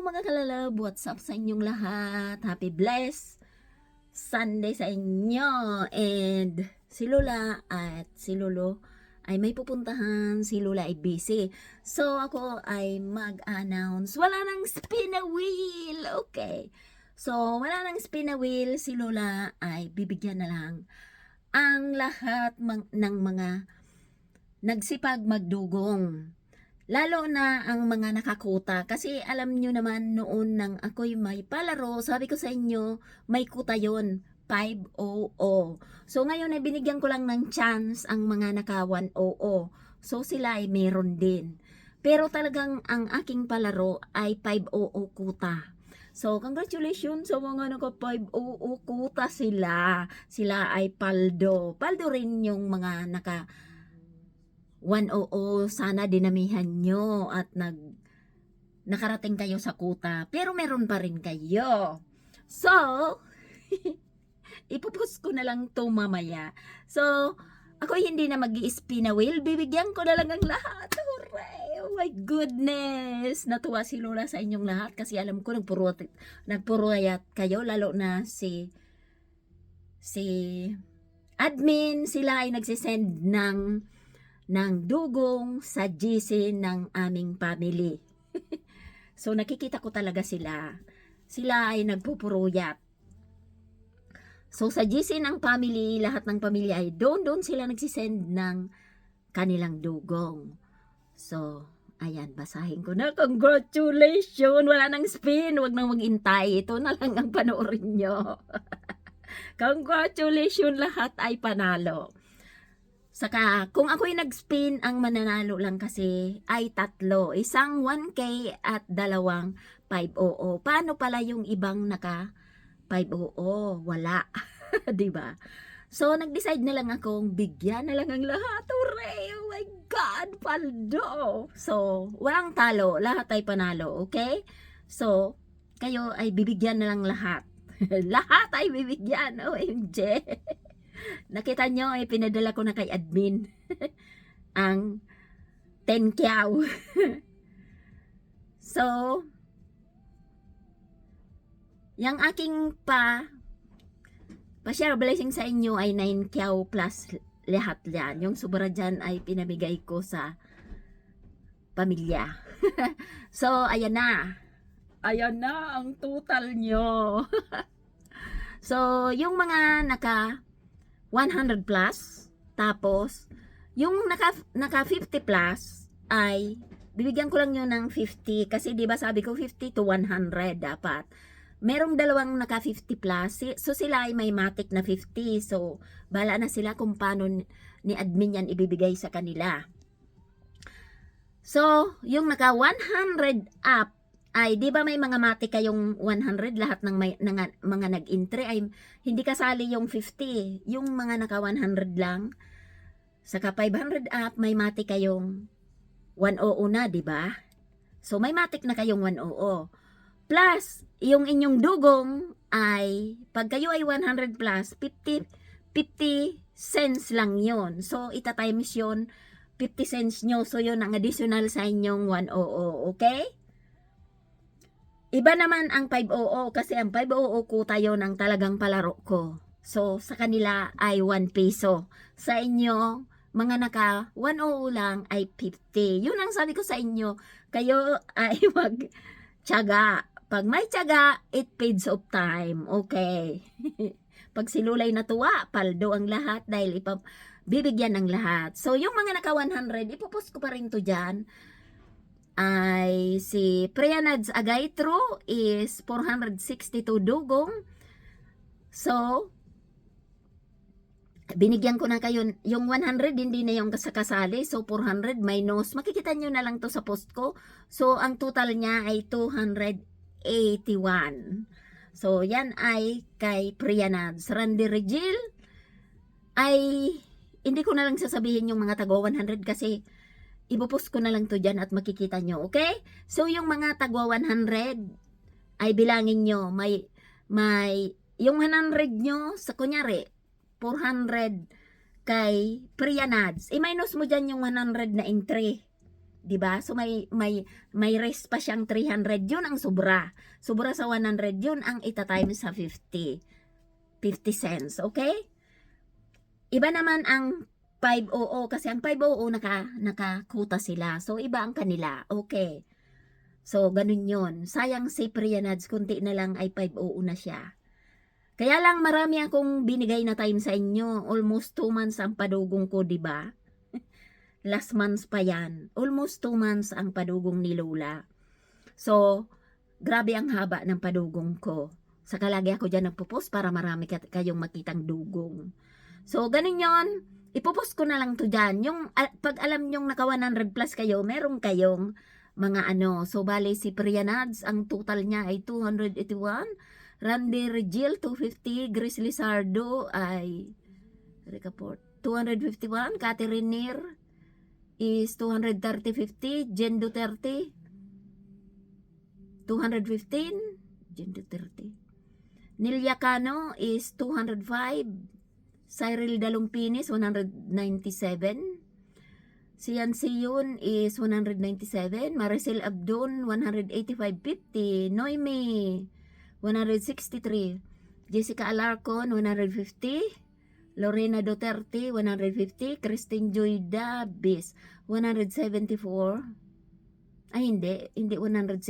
mga kalalab, what's up sa inyong lahat? Happy blessed Sunday sa inyo. And si Lola at si Lolo ay may pupuntahan, si Lola ay busy. So ako ay mag-announce, wala nang spin a wheel. Okay. So wala nang spin a wheel, si Lola ay bibigyan na lang ang lahat ng mga nagsipag magdugong. Lalo na ang mga nakakuta kasi alam nyo naman noon nang ako'y may palaro, sabi ko sa inyo, may kuta yon 500. So ngayon ay binigyan ko lang ng chance ang mga naka 100. So sila ay meron din. Pero talagang ang aking palaro ay 500 kuta. So congratulations sa mga naka 500 kuta sila. Sila ay paldo. Paldo rin yung mga naka 100, sana dinamihan nyo at nakarating kayo sa kuta. Pero meron pa rin kayo. So, ipupost ko na lang to mamaya. So, ako hindi na mag-i-spin a wheel. Bibigyan ko na lang ang lahat. Hooray! Oh my goodness! Natuwa si Lola sa inyong lahat kasi alam ko nagpuruyat kayo. Lalo na si admin. Sila ay nagsisend ng dugong sa GC ng aming family. So nakikita ko talaga sila. Sila ay nagpupuruyat. So sa GC ng family, lahat ng pamilya ay doon sila nagsisend ng kanilang dugong. So, ayan, basahin ko na. Congratulations! Wala nang spin. Huwag nang mag-intay. Ito na lang ang panoorin nyo. Congratulations! Lahat ay panalo. Saka, kung ako'y nag-spin, ang mananalo lang kasi ay 3. Isang 1K at 2 500. Paano pala yung ibang naka 500? Wala. Diba? So, nag-decide na lang akong bigyan na lang ang lahat. Hooray! Oh my God! Paldo! So, walang talo. Lahat ay panalo. Okay? So, kayo ay bibigyan na lang lahat. Lahat ay bibigyan. OMG! Nakita nyo, pinadala ko na kay admin ang 10 kyaw. So, yung aking pa-share blessing sa inyo ay 9 kyaw plus lahat yan. Yung sobra dyan ay pinamigay ko sa pamilya. So, ayan na. Ayan na ang total nyo. So, yung mga naka 100 plus, tapos yung naka 50 plus ay bibigyan ko lang yun ng 50 kasi 'di ba sabi ko 50 to 100 dapat. Merong dalawang naka 50 plus, so sila ay may matic na 50. So bala na sila kung paano ni admin yan ibibigay sa kanila. So yung naka 100 up ay, di ba may mga mati kayong 100, lahat ng mga nag-entry ay hindi kasali yung 50, yung mga naka 100 lang. Saka 500 up, may mati kayong 100 na, di ba? So may matik na kayong 100. Plus, yung inyong dugong ay, pag kayo ay 100 plus, 50 cents lang yon. So ita-times yon 50 cents nyo. So yun ang additional sa inyong 100, okay? Iba naman ang 500 kasi ang 500 ko tayo ng talagang palaro ko. So, sa kanila ay 1 peso. Sa inyo, mga naka 100 lang ay 50. Yun ang sabi ko sa inyo. Kayo ay mag-tiyaga. Pag may tiyaga, it pays of time. Okay. Pag si Lulay natuwa, paldo ang lahat dahil bibigyan ng lahat. So, yung mga naka 100, ipopost ko pa rin to dyan. Ay si Prianads Agaitro is 462 dugong. So binigyan ko na kayo yung 100, hindi na yung kasakasali. So 400 minus, makikita nyo na lang to sa post ko. So ang total niya ay 281. So yan ay kay Prianads. Randy Regil ay hindi ko na lang sasabihin yung mga tago 100 kasi ipopost ko na lang to dyan at makikita nyo, okay? So, yung mga tagwa 100 ay bilangin nyo, may yung 100 nyo, sa kunyari, 400 kay Prianads, i-minus mo dyan yung 100 na entry. 'di ba? So may rest pa siyang 300, yun ang sobra. Sobra sa 100, yun ang ita-times sa 50 cents, okay? Iba naman ang 500 kasi ang 500 nakakuta sila. So iba ang kanila. Okay. So ganun yun. Sayang si Prianads, kunti na lang ay 500 na siya. Kaya lang marami akong binigay na time sa inyo. Almost 2 months ang padugong ko, di ba? Last month pa yan. Almost 2 months ang padugong ni Lola. So, grabe ang haba ng padugong ko. Saka lagi ako dyan nagpo-post para marami kayong makitang dugong. So, ganun yon. Ipopost ko na lang to dyan. Yung, pag alam nyong naka 100 plus kayo, meron kayong mga ano. So, bali si Prianads, ang total niya ay 281. Randy Regil, 250. Grace Lizardo ay 251. Catherine Nir is 230-50. Jen Duterte 215. Jen Duterte. Nilia Cano is 205. Cyril Dalumpinis 197. Sian Siyun is 197. Maricel Abdon 185.50. Noemi 163. Jessica Alarcon 150. Lorena Duterte 150. Christine Joy Dabis 174. Ay hindi 174.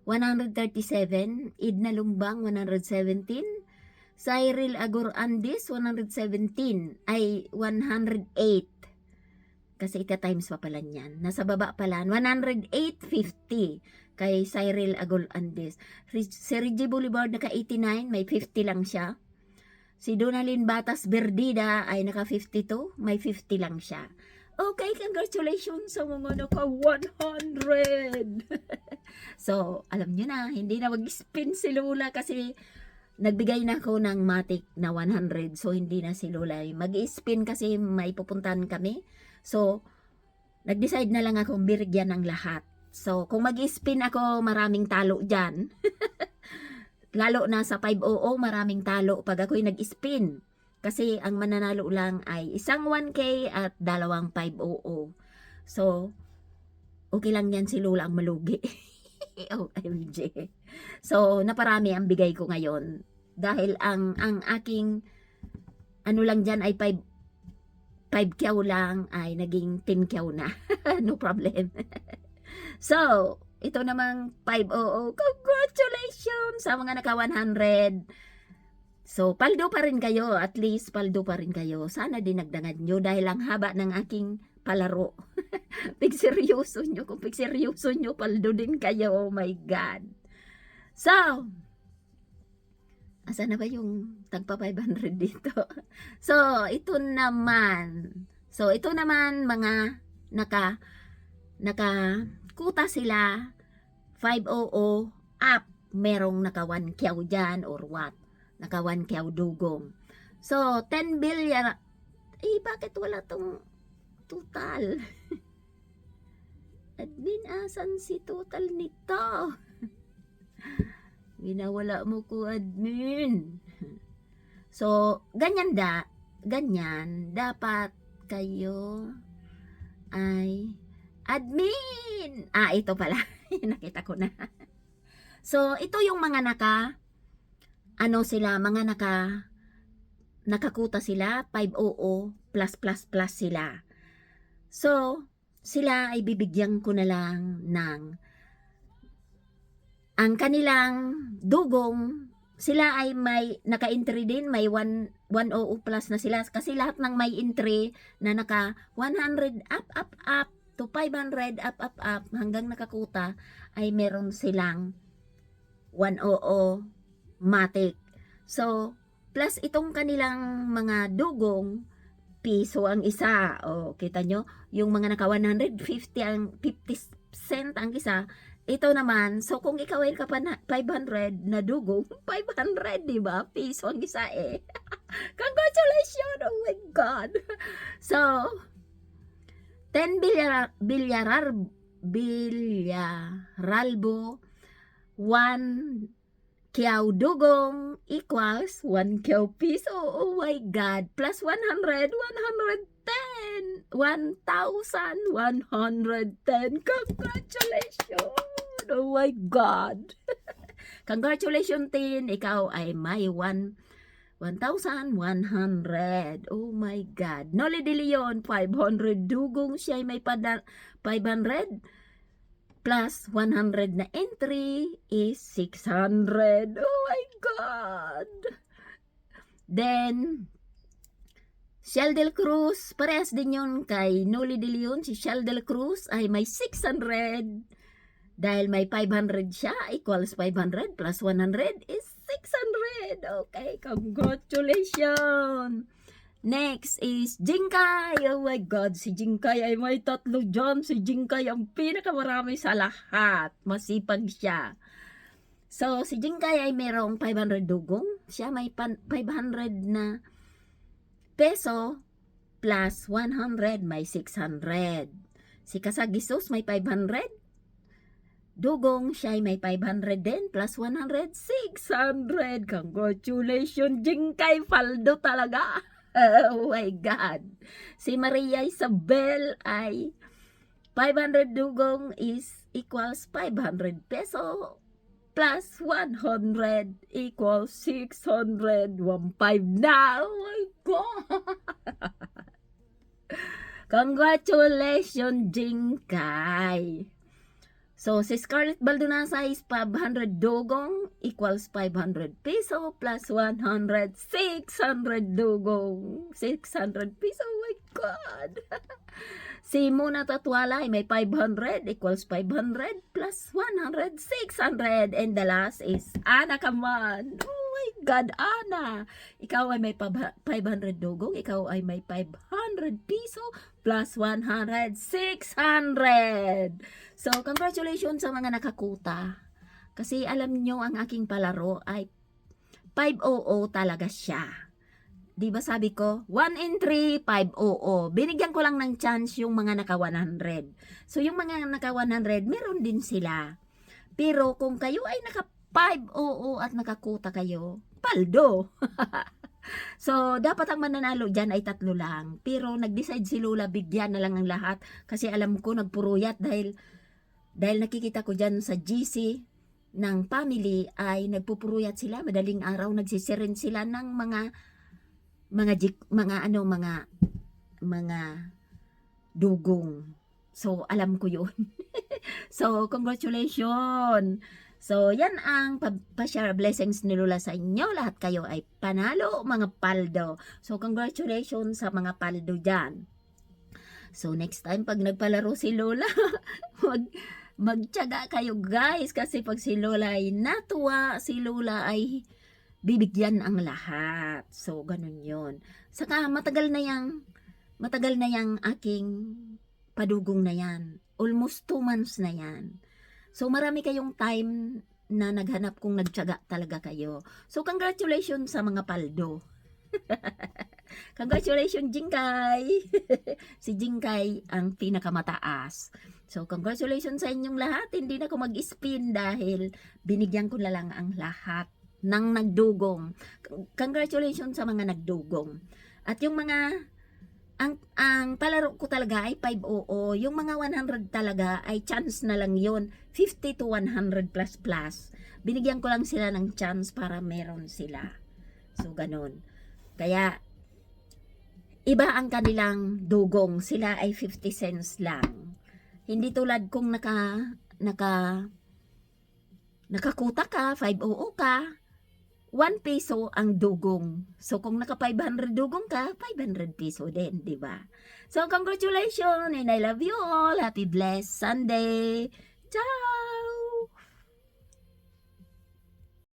137. Idna Lumbang 117. Cyril Agor Andis 117. Ay 108. Kasi ika-times pa pala niyan. Nasa baba pala. 108.50 kay Cyril Agol Andes. Si Reggie Boulevard naka 89, may 50 lang siya. Si Donalyn Batas Verdida ay naka 52, may 50 lang siya. Okay, congratulations sa mga naka 100. So, alam nyo na, hindi na mag-spin si Lola kasi nagbigay na ako ng matic na 100. So, hindi na si Lola mag-spin kasi may pupuntahan kami. So, nag-decide na lang akong birigyan ng lahat. So, kung mag-spin ako, maraming talo dyan. Lalo na sa 500, maraming talo pag ako'y nag-spin. Kasi ang mananalo lang ay isang 1K at dalawang 500. So, okay lang yan si Lola ang malugi. OMG. So, naparami ang bigay ko ngayon. Dahil ang aking ano lang dyan ay 5 kyaw lang ay naging 10 kyaw na. No problem. So, ito namang 500. Congratulations sa mga naka 100. So, paldo pa rin kayo. At least, paldo pa rin kayo. Sana dinagdagan nyo dahil ang haba ng aking palaro. Pigseryoso nyo. Kung pigseryoso nyo, paldo din kayo. Oh my God. So, asa na ba yung tagpa 500 dito? So, ito naman mga nakakuta sila 500 up. Merong naka 1 kyaw dyan or what? Naka 1 kyaw dugong. So, 10 billion. Bakit wala tong total? Admin, asan si total nito? Ginawala mo ko, admin. So, ganyan dapat kayo ay admin. Ito pala. Nakita ko na. So, ito yung mga nakakuta sila, 500 plus sila. So, sila ay bibigyan ko na lang ng ang kanilang dugong. Sila ay may naka-entry din, may 100 plus na sila kasi lahat ng may entry na naka 100 up to 500 up hanggang nakakuta ay meron silang 100 matic. So, plus itong kanilang mga dugong, piso ang isa. O, kita nyo? Yung mga naka 150 ang 50 cent ang isa. Ito naman, so kung ikaw ay ka pa na 500 na dugong, 500, di ba? Piso ang isa eh. Congratulations! Oh my God! So, 10 bilyaralbo, 1 kyaw dugong equals 1 kyaw piso. Oh my God! Plus 100, 110! 1,110. Congratulations! Oh my God! Congratulations, Tin. Ikaw ay may 1,100. Oh my God. Noli De Leon, 500. Dugong siya ay may 500 plus 100 na entry is 600. Oh my God. Then, Shell del Cruz, parehas din yun kay Noli De Leon. Si Shell del Cruz ay may 600. Dahil may 500 siya, equals 500 plus 100 is 600. Okay, congratulations. Next is Jinkay. Oh my God, si Jinkay ay may 3 dyan. Si Jinkay ang pinakamarami sa lahat. Masipag siya. So, si Jinkay ay merong 500 dugong. Siya may 500 na peso plus 100 may 600. Si Kasagisus may 500. Dugong siya ay may 500 din plus 100, 600. Congratulations, Jinkay. Faldo talaga. Oh my God. Si Maria Isabel ay 500 dugong is equals 500 peso plus 100 equals 600. 1,500 na. Oh my God. Congratulations, Jinkay. So, si Scarlett Baldonasa is 500 dugong equals 500 peso plus 100, 600 dugong. 600 peso, oh my God. Si Mona Tatwala ay may 500 equals 500 plus 100, 600. And the last is Ana Kaman. Oh my God, Ana. Ikaw ay may 500 dugong. Ikaw ay may 500 piso plus 100, 600. So, congratulations sa mga nakakuta. Kasi alam nyo, ang aking palaro ay 500 talaga siya. Di ba sabi ko, 1 in 3, 500. Binigyan ko lang ng chance yung mga naka 100. So, yung mga naka 100, meron din sila. Pero kung kayo ay naka 500 at nakakuta kayo, paldo. So, dapat ang mananalo dyan ay 3 lang. Pero nag-decide si Lola, bigyan na lang ang lahat. Kasi alam ko, nagpuruyat dahil nakikita ko dyan sa GC ng family ay nagpupuruyat sila. Madaling araw, nagsisirin sila ng mga dugong. So, alam ko yun. So, congratulations. So, yan ang pa-share blessings ni Lola sa inyo. Lahat kayo ay panalo, mga paldo. So, congratulations sa mga paldo dyan. So, next time, pag nagpalaro si Lola, magtiyaga kayo, guys. Kasi pag si Lola ay natuwa, si Lola ay bibigyan ang lahat. So, ganun yon. Saka, matagal na yang aking padugong na yan. Almost 2 months na yan. So, marami kayong time na naghanap kung nagtiyaga talaga kayo. So, congratulations sa mga paldo. Congratulations, Jinkay. Si Jinkay ang pinakamataas. So, congratulations sa inyong lahat. Hindi na ako mag-spin dahil binigyan ko na lang ang lahat ng nagdugong. Congratulations sa mga nagdugong. At yung mga ang palaro ko talaga ay 500. Yung mga 100 talaga ay chance na lang yun. 50 to 100 plus plus. Binigyan ko lang sila ng chance para meron sila. So, ganun. Kaya, iba ang kanilang dugong. Sila ay 50 cents lang. Hindi tulad kung nakakuta ka, 500 ka, 1 peso ang dugong. So, kung naka 500 dugong ka, 500 peso din, di ba? So, congratulations and I love you all. Happy blessed Sunday. Ciao!